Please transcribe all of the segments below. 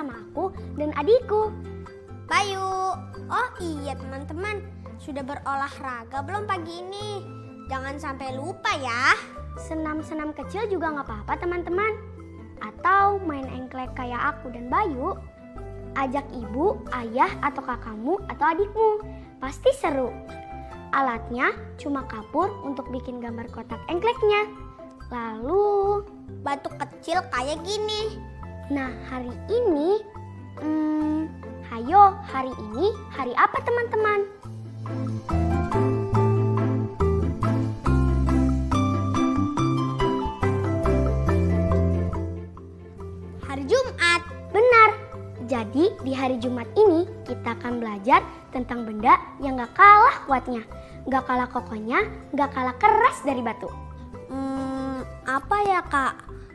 sama aku dan adikku. Bayu, oh iya teman-teman, sudah berolahraga belum pagi ini? Jangan sampai lupa ya. Senam-senam kecil juga gak apa-apa teman-teman. Atau main engklek kayak aku dan Bayu. Ajak ibu, ayah, atau kakakmu atau adikmu. Pasti seru. Alatnya cuma kapur untuk bikin gambar kotak engkleknya. Lalu Batu kecil kayak gini. nah hari ini, hayo hari ini hari apa teman-teman? Hari Jumat. Benar. Jadi di hari Jumat ini kita akan belajar tentang benda yang gak kalah kuatnya, gak kalah kokohnya, gak kalah keras dari batu. Apa ya kak?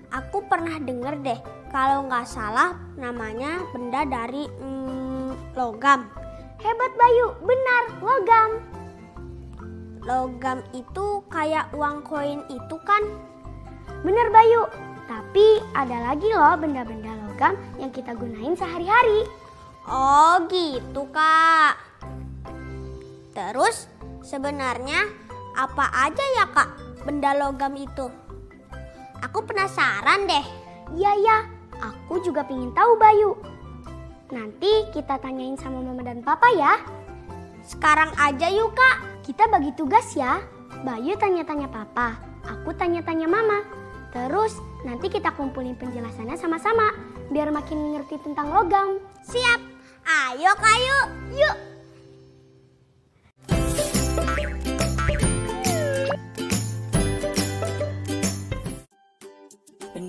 Aku pernah denger deh, kalau nggak salah namanya benda dari logam. Hebat Bayu, benar, logam. Logam itu kayak uang koin itu kan? Benar Bayu, tapi ada lagi loh benda-benda logam yang kita gunain sehari-hari. Oh gitu kak. Terus sebenarnya apa aja ya kak benda logam itu? Aku penasaran deh. Iya, aku juga pengen tahu Bayu. Nanti kita tanyain sama mama dan papa ya. Sekarang aja yuk kak. Kita bagi tugas ya. Bayu tanya-tanya papa, aku tanya-tanya mama. Terus nanti kita kumpulin penjelasannya sama-sama biar makin ngerti tentang logam. Siap. Ayo kayu. Yuk.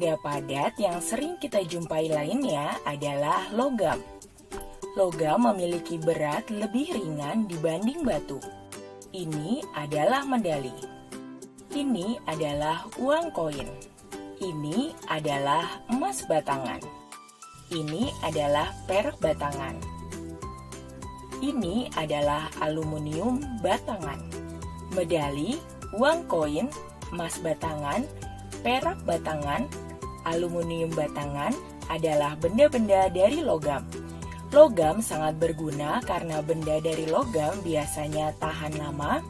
Benda padat yang sering kita jumpai lainnya adalah logam. Logam memiliki berat lebih ringan dibanding batu. Ini adalah medali. Ini adalah uang koin. Ini adalah emas batangan. Ini adalah perak batangan. Ini adalah aluminium batangan. Medali, uang koin, emas batangan, perak batangan, aluminium batangan adalah benda-benda dari logam. Logam sangat berguna karena benda dari logam biasanya tahan lama,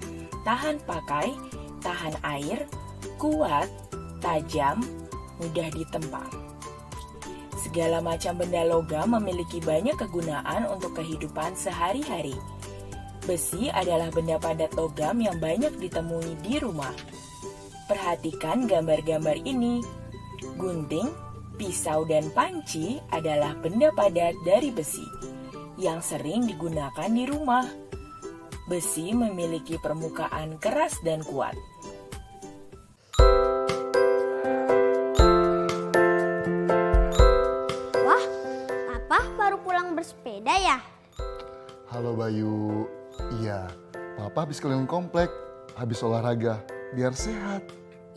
tahan pakai, tahan air, kuat, tajam, mudah ditempa. Segala macam benda logam memiliki banyak kegunaan untuk kehidupan sehari-hari. Besi adalah benda padat logam yang banyak ditemui di rumah. Perhatikan gambar-gambar ini. Gunting, pisau, dan panci adalah benda padat dari besi yang sering digunakan di rumah. Besi memiliki permukaan keras dan kuat. Wah, papa baru pulang bersepeda ya? Halo Bayu, iya, Papa habis keliling komplek, habis olahraga, biar sehat.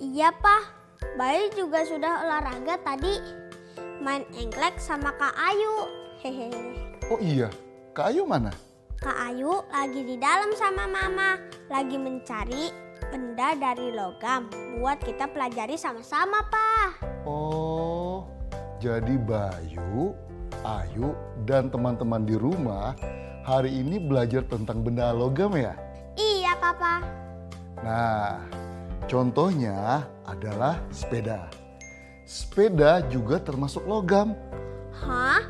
Iya pak, Bayu juga sudah olahraga tadi. Main engklek sama Kak Ayu. Hehehe. Oh iya, Kak Ayu mana? Kak Ayu lagi di dalam sama mama. Lagi mencari benda dari logam buat kita pelajari sama-sama pak. Oh, jadi Bayu, Ayu, dan teman-teman di rumah hari ini belajar tentang benda logam ya? Iya papa. Nah, contohnya adalah sepeda. Sepeda juga termasuk logam. Hah?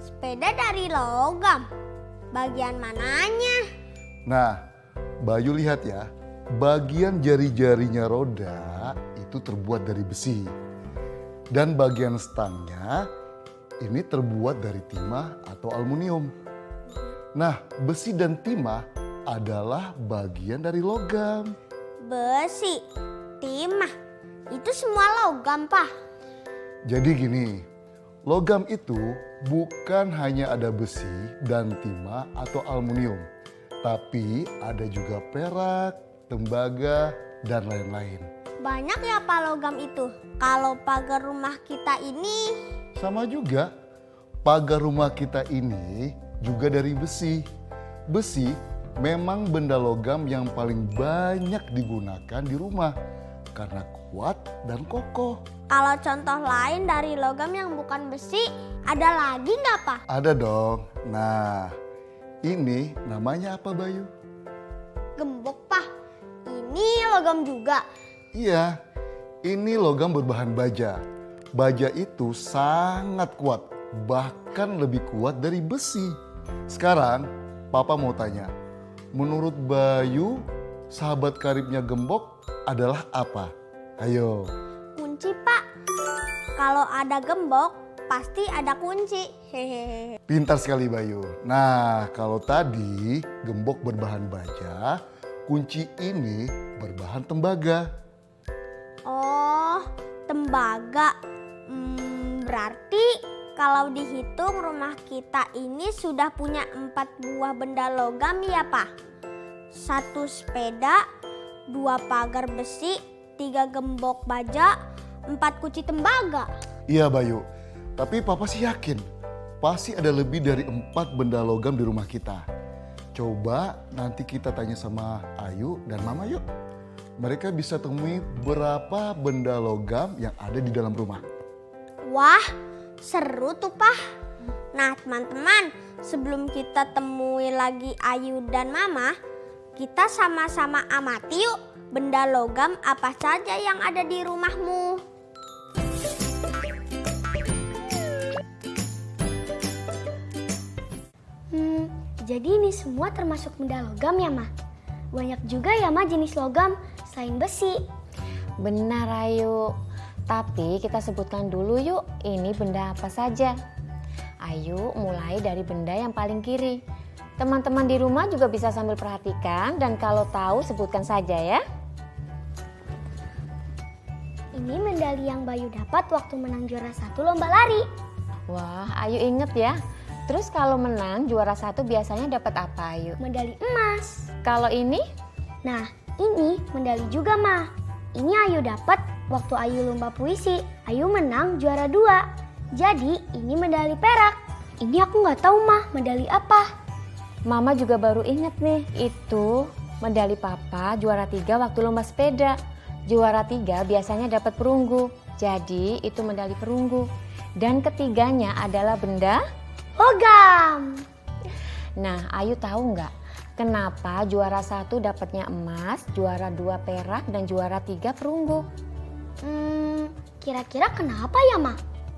Sepeda dari logam? Bagian mananya? Nah, Bayu lihat ya, bagian jari-jarinya roda itu terbuat dari besi. Dan bagian stangnya ini terbuat dari timah atau aluminium. Nah, besi dan timah adalah bagian dari logam. Besi, timah, itu semua logam pak. Jadi gini, logam itu bukan hanya ada besi dan timah atau aluminium, tapi ada juga perak, tembaga, dan lain-lain. Banyak ya pak logam itu. Kalau pagar rumah kita ini, Sama juga, pagar rumah kita ini juga dari besi. Besi memang benda logam yang paling banyak digunakan di rumah karena kuat dan kokoh. Kalau contoh lain dari logam yang bukan besi, ada lagi nggak, Pak? Ada dong. Nah, ini namanya apa, Bayu? Gembok, Pak. Ini logam juga. Iya, ini logam berbahan baja. Baja itu sangat kuat, bahkan lebih kuat dari besi. Sekarang, Papa mau tanya, menurut Bayu, sahabat karibnya gembok adalah apa? Ayo. Kunci, Pak. Kalau ada gembok, pasti ada kunci. Hehehe. Pintar sekali Bayu. Nah, kalau tadi gembok berbahan baja, kunci ini berbahan tembaga. Oh, tembaga. Berarti kalau dihitung rumah kita ini sudah punya 4 buah benda logam ya, Pak? 1 sepeda, 2 pagar besi, 3 gembok baja, 4 kunci tembaga. Iya Bayu, tapi Papa sih yakin pasti ada lebih dari 4 benda logam di rumah kita. Coba nanti kita tanya sama Ayu dan Mama yuk. Mereka bisa temui berapa benda logam yang ada di dalam rumah. Wah, seru tuh, Pak. Nah, teman-teman, sebelum kita temui lagi Ayu dan Mama, kita sama-sama amati yuk benda logam apa saja yang ada di rumahmu. Jadi ini semua termasuk benda logam ya, Ma? Banyak juga ya, Ma, jenis logam selain besi. Benar, Ayu. Tapi kita sebutkan dulu yuk, ini benda apa saja. Ayo mulai dari benda yang paling kiri. Teman-teman di rumah juga bisa sambil perhatikan dan kalau tahu sebutkan saja ya. Ini medali yang Bayu dapat waktu menang juara 1 lomba lari. Wah, Ayu inget ya. Terus kalau menang juara 1 biasanya dapat apa, Ayu? Medali emas. Kalau ini? Nah, ini medali juga, Ma. Ini Ayu dapat waktu Ayu lomba puisi. Ayu menang juara 2. Jadi ini medali perak. Ini aku nggak tahu, Ma, medali apa. Mama juga baru inget nih, itu medali Papa juara 3 waktu lomba sepeda. Juara 3 biasanya dapat perunggu, jadi itu medali perunggu. Dan ketiganya adalah benda logam. Nah, Ayu tahu nggak kenapa juara 1 dapatnya emas, juara 2 perak, dan juara 3 perunggu? Kira-kira kenapa ya, Ma?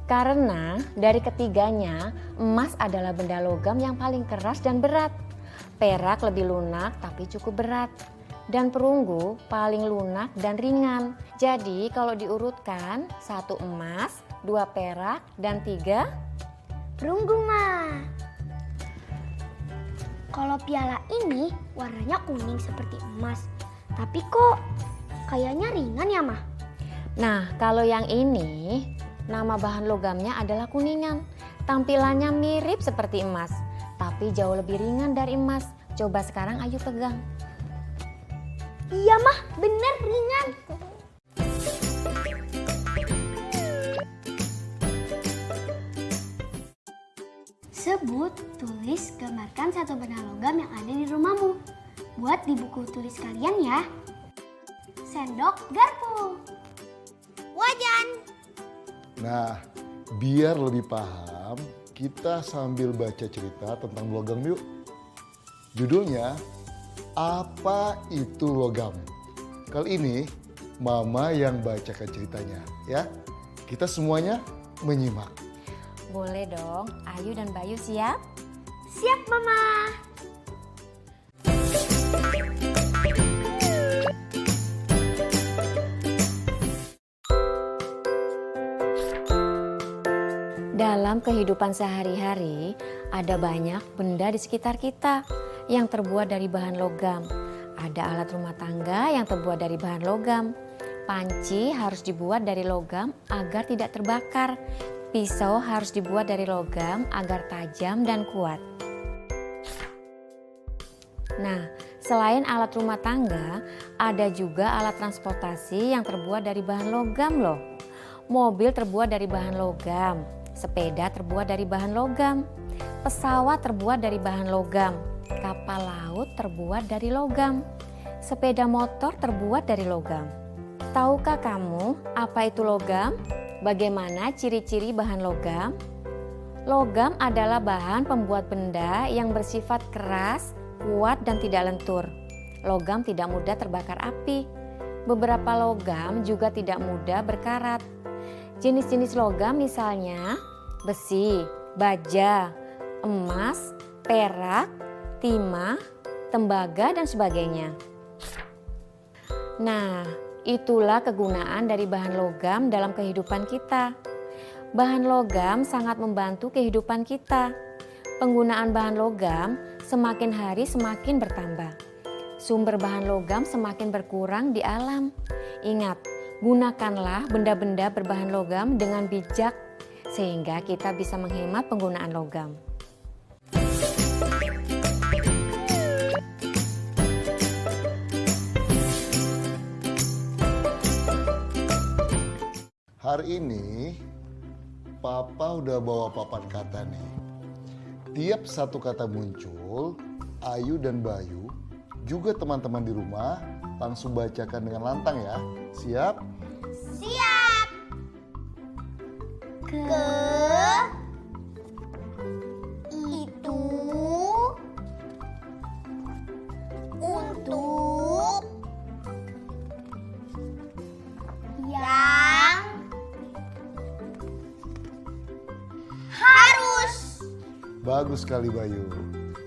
Karena dari ketiganya, emas adalah benda logam yang paling keras dan berat. Perak lebih lunak tapi cukup berat. Dan perunggu paling lunak dan ringan. Jadi kalau diurutkan, 1 emas, 2 perak, dan 3 perunggu, Ma. Kalau piala ini warnanya kuning seperti emas. Tapi kok kayaknya ringan ya, Ma? Nah, kalau yang ini, nama bahan logamnya adalah kuningan. Tampilannya mirip seperti emas, tapi jauh lebih ringan dari emas. Coba sekarang Ayu pegang. Iya, Mah, bener ringan. Sebut, tulis, gambarkan satu benda logam yang ada di rumahmu. Buat di buku tulis kalian ya. Sendok, garpu. Wajan. Nah, biar lebih paham, kita sambil baca cerita tentang logam yuk. Judulnya, Apa Itu Logam? Kali ini, Mama yang bacakan ceritanya ya. Kita semuanya menyimak. Boleh dong, Ayu dan Bayu siap? Siap, Mama. Dalam kehidupan sehari-hari, ada banyak benda di sekitar kita yang terbuat dari bahan logam. Ada alat rumah tangga yang terbuat dari bahan logam. Panci harus dibuat dari logam agar tidak terbakar. Pisau harus dibuat dari logam agar tajam dan kuat. Nah, selain alat rumah tangga, ada juga alat transportasi yang terbuat dari bahan logam loh. Mobil terbuat dari bahan logam, sepeda terbuat dari bahan logam, pesawat terbuat dari bahan logam, kapal laut terbuat dari logam, sepeda motor terbuat dari logam. Tahukah kamu apa itu logam? Bagaimana ciri-ciri bahan logam? Logam adalah bahan pembuat benda yang bersifat keras, kuat, dan tidak lentur. Logam tidak mudah terbakar api. Beberapa logam juga tidak mudah berkarat. Jenis-jenis logam misalnya besi, baja, emas, perak, timah, tembaga, dan sebagainya. Nah, itulah kegunaan dari bahan logam dalam kehidupan kita. Bahan logam sangat membantu kehidupan kita. Penggunaan bahan logam semakin hari semakin bertambah. Sumber bahan logam semakin berkurang di alam. Ingat, gunakanlah benda-benda berbahan logam dengan bijak sehingga kita bisa menghemat penggunaan logam. Hari ini Papa udah bawa papan kata nih. Tiap satu kata muncul, Ayu dan Bayu, juga teman-teman di rumah langsung bacakan dengan lantang ya. Siap? Siap. Ke itu untuk yang harus. Bagus sekali Bayu.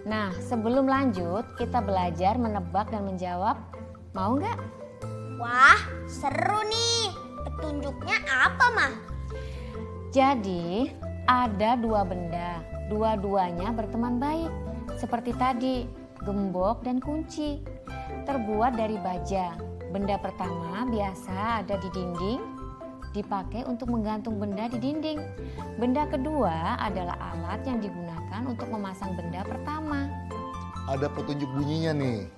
Nah, sebelum lanjut, kita belajar menebak dan menjawab. Mau nggak? Wah, seru nih. Petunjuknya apa, Mah? Jadi, ada dua benda. Dua-duanya berteman baik. Seperti tadi, gembok dan kunci. Terbuat dari baja. Benda pertama biasa ada di dinding, dipakai untuk menggantung benda di dinding. Benda kedua adalah alat yang digunakan untuk memasang benda pertama. Ada petunjuk bunyinya nih.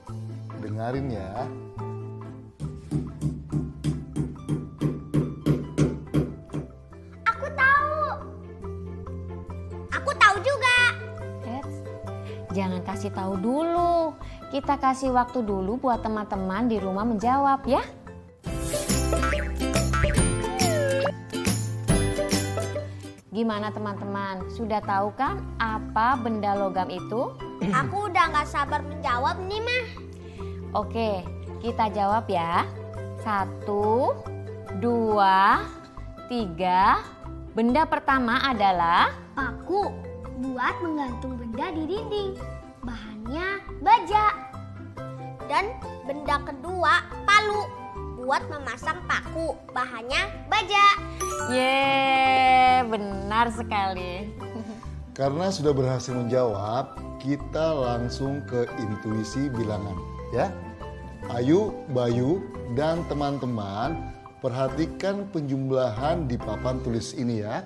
Dengarin ya. Aku tahu. Aku tahu juga. Eits, jangan kasih tahu dulu. Kita kasih waktu dulu buat teman-teman di rumah menjawab ya. Gimana teman-teman? Sudah tahu kan apa benda logam itu? Aku udah gak sabar menjawab nih, Mah. Oke, kita jawab ya. 1, 2, 3. Benda pertama adalah Paku buat menggantung benda di dinding. Bahannya baja. Dan benda kedua, palu. Buat memasang paku. Bahannya baja. Yeay, benar sekali. Karena sudah berhasil menjawab, kita langsung ke intuisi bilangan ya. Ayu, Bayu, dan teman-teman perhatikan penjumlahan di papan tulis ini ya.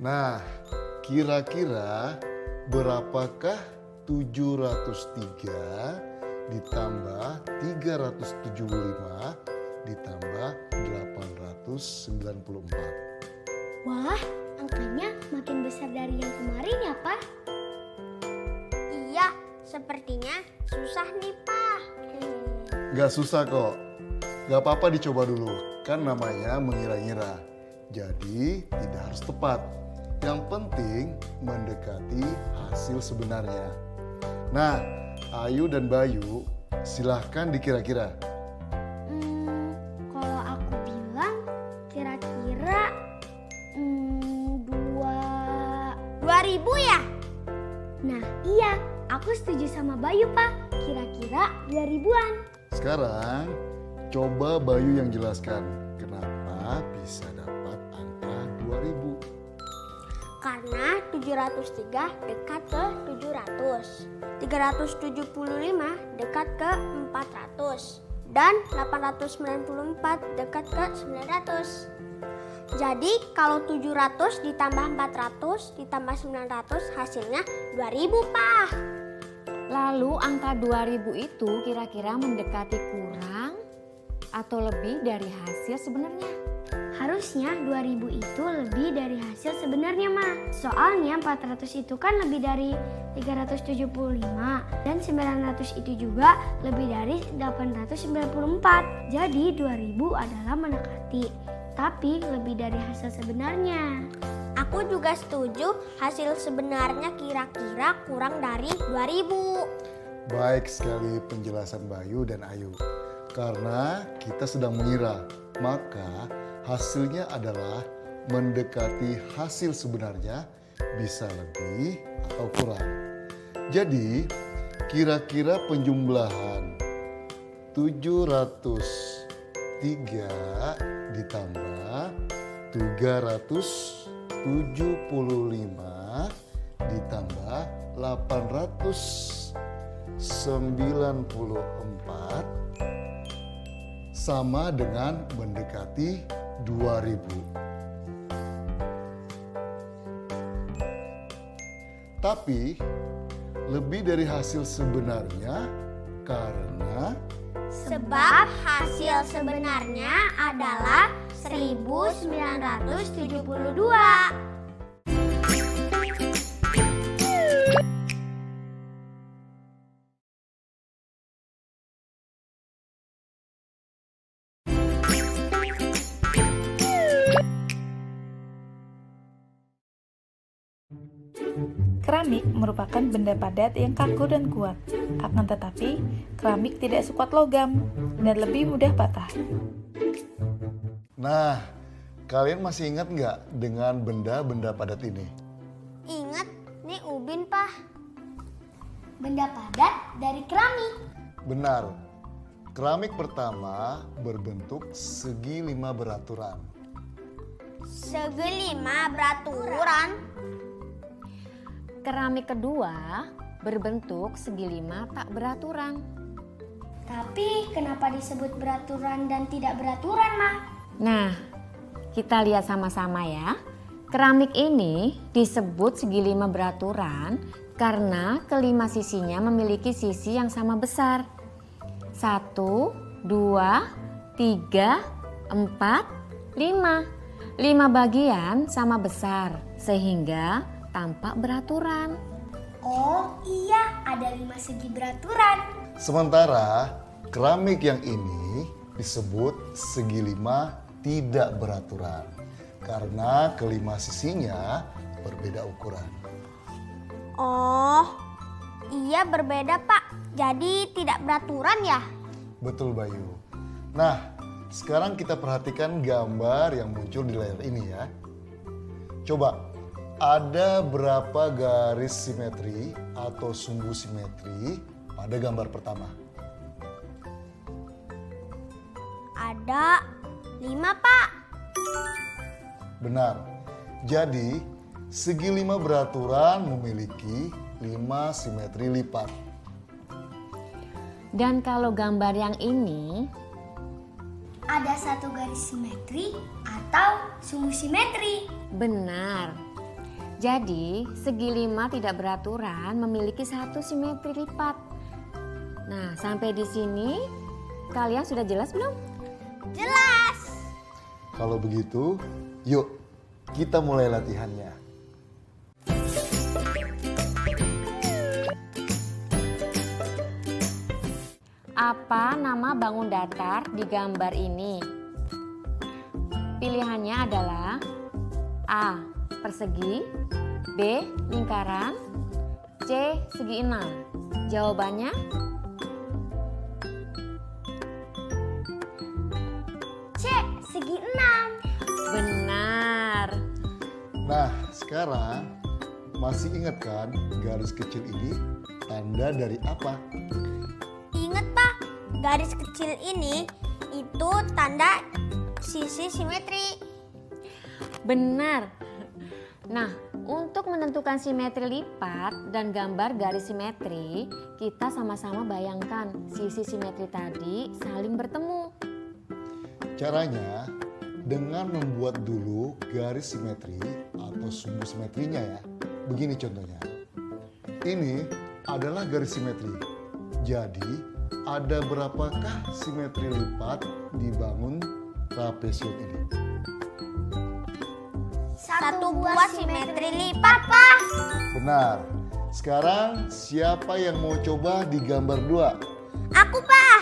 Nah, kira-kira berapakah 703 ditambah 375 ditambah 894? Wah, angkanya makin besar dari yang kemarin ya, Pak? Iya, sepertinya susah nih, Pak. Gak susah kok. Gak apa-apa dicoba dulu. Kan namanya mengira-ngira. Jadi tidak harus tepat. Yang penting mendekati hasil sebenarnya. Nah, Ayu dan Bayu silahkan dikira-kira. Kalau aku bilang kira-kira 2000 ya? Nah iya, aku setuju sama Bayu Pak. Kira-kira 2000-an. Sekarang coba Bayu yang jelaskan kenapa bisa dapat angka 2000. Karena 703 dekat ke 700. 375 dekat ke 400. Dan 894 dekat ke 900. Jadi kalau 700 ditambah 400 ditambah 900 hasilnya 2000, Pak. Lalu angka 2000 itu kira-kira mendekati kurang atau lebih dari hasil sebenarnya? Harus Harusnya 2000 itu lebih dari hasil sebenarnya, Ma. Soalnya 400 itu kan lebih dari 375 dan 900 itu juga lebih dari 894. Jadi 2000 adalah mendekati, tapi lebih dari hasil sebenarnya. Aku juga setuju, hasil sebenarnya kira-kira kurang dari 2000. Baik sekali penjelasan Bayu dan Ayu. Karena kita sedang mengira, maka hasilnya adalah mendekati hasil sebenarnya, bisa lebih atau kurang. Jadi kira-kira penjumlahan 703 ditambah 375 ditambah 894 sama dengan mendekati 2000. Tapi lebih dari hasil sebenarnya karena Sebab hasil sebenarnya adalah 1972. Keramik merupakan benda padat yang kaku dan kuat. Akan tetapi, keramik tidak sekuat logam dan lebih mudah patah. Nah, kalian masih ingat nggak dengan benda-benda padat ini? Ingat, nih ubin, Pak. Benda padat dari keramik. Benar. Keramik pertama berbentuk segi 5 beraturan. Segi 5 beraturan. Keramik kedua berbentuk segi 5 tak beraturan. Tapi kenapa disebut beraturan dan tidak beraturan, Ma? Nah, kita lihat sama-sama ya. Keramik ini disebut segi 5 beraturan karena kelima sisinya memiliki sisi yang sama besar. 1, 2, 3, 4, 5. 5 bagian sama besar sehingga tampak beraturan. Oh iya, ada 5 segi beraturan. Sementara keramik yang ini disebut segi 5 tidak beraturan karena kelima sisinya berbeda ukuran. Oh, iya berbeda, Pak. Jadi tidak beraturan ya? Betul, Bayu. Nah, sekarang kita perhatikan gambar yang muncul di layar ini ya. Coba, ada berapa garis simetri atau sumbu simetri pada gambar pertama? Ada 5, Pak. Benar. Jadi, segi 5 beraturan memiliki 5 simetri lipat. Dan kalau gambar yang ini, Ada 1 garis simetri atau sumbu simetri. benar. Jadi, segi 5 tidak beraturan memiliki 1 simetri lipat. Nah, sampai di sini kalian sudah jelas belum? Jelas. Kalau begitu, yuk kita mulai latihannya. Apa nama bangun datar di gambar ini? Pilihannya adalah A. Persegi, B. Lingkaran, C. Segi 6. Jawabannya C, segi 6. benar. Nah, sekarang masih ingat kan garis kecil ini tanda dari apa? Ingat, Pak, garis kecil ini itu tanda sisi simetri. Benar. Nah, untuk menentukan simetri lipat dan gambar garis simetri, kita sama-sama bayangkan sisi simetri tadi saling bertemu. Caranya dengan membuat dulu garis simetri atau sumbu simetrinya ya. Begini contohnya. Ini adalah garis simetri. Jadi ada berapakah simetri lipat di bangun trapesium ini? Satu buah simetri lipat, Pak. Benar. Sekarang siapa yang mau coba di gambar 2? Aku, Pak.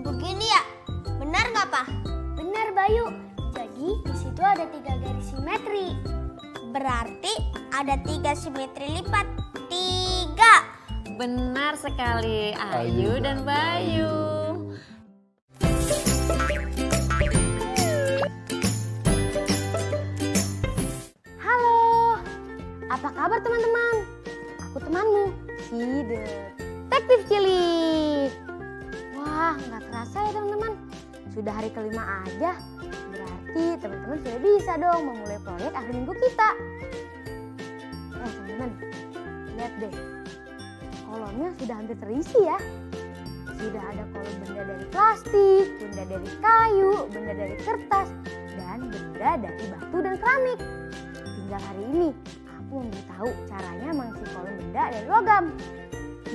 Begini ya? Benar nggak, Pak? Benar Bayu. Jadi di situ ada 3 garis simetri. Berarti ada 3 simetri lipat. 3. Benar sekali, Ayu Ayu dan Bayu. Halo, apa kabar teman-teman? Aku temanmu, si Detektif Cilik. Wah, nggak terasa ya teman-teman. Sudah hari kelima aja. Berarti teman-teman sudah bisa dong memulai proyek akhir minggu kita. Teman-teman, lihat deh. Kolomnya sudah hampir terisi ya. Sudah ada kolom benda dari plastik, benda dari kayu, benda dari kertas, dan benda dari batu dan keramik. Tinggal hari ini aku memberitahu caranya mengisi kolom benda dari logam.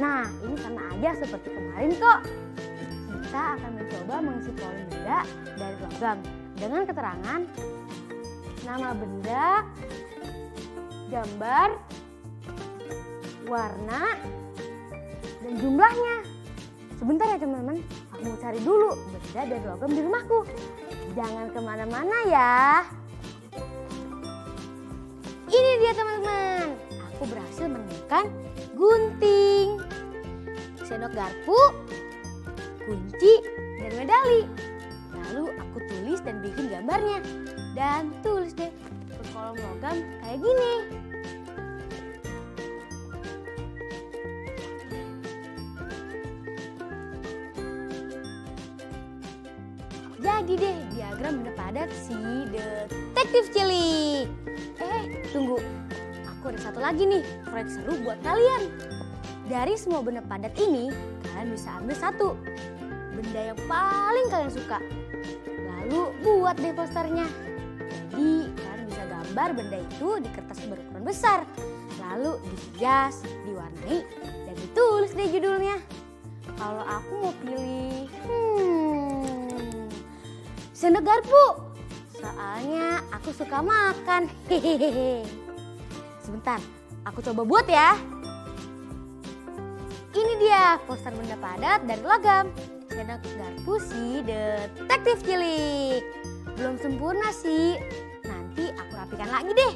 Nah, ini sama aja seperti kemarin kok. Kita akan mencoba mengisi kolom benda dari logam dengan keterangan nama benda, gambar, warna, dan jumlahnya. Sebentar ya teman-teman, aku mau cari dulu benda dari logam di rumahku. Jangan kemana-mana ya. Ini dia teman-teman, aku berhasil menemukan gunting, sendok garpu, kunci, dan medali. Lalu aku tulis dan bikin gambarnya. Dan tulis deh ke kolom logam kayak gini. Jadi deh diagram benda padat si Detektif Cilik. Tunggu, aku ada satu lagi nih proyek seru buat kalian. Dari semua benda padat ini, kalian bisa ambil satu benda yang paling kalian suka. Lalu buat deh posternya. Jadi kalian bisa gambar benda itu di kertas berukuran besar. Lalu dihias, diwarnai, dan ditulis deh judulnya. Kalau aku mau pilih sendok garpu. Soalnya aku suka makan. Hehehe. Sebentar, aku coba buat ya. Ini dia poster benda padat dari logam. Sendok garpu si Detektif Cilik. Belum sempurna sih. Nanti aku rapikan lagi deh.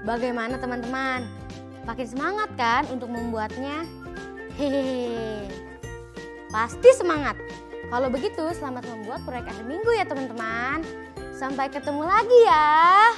Bagaimana teman-teman? Makin semangat kan untuk membuatnya? Hehehe. Pasti semangat. Kalau begitu, selamat membuat proyek akhir minggu ya teman-teman. Sampai ketemu lagi ya.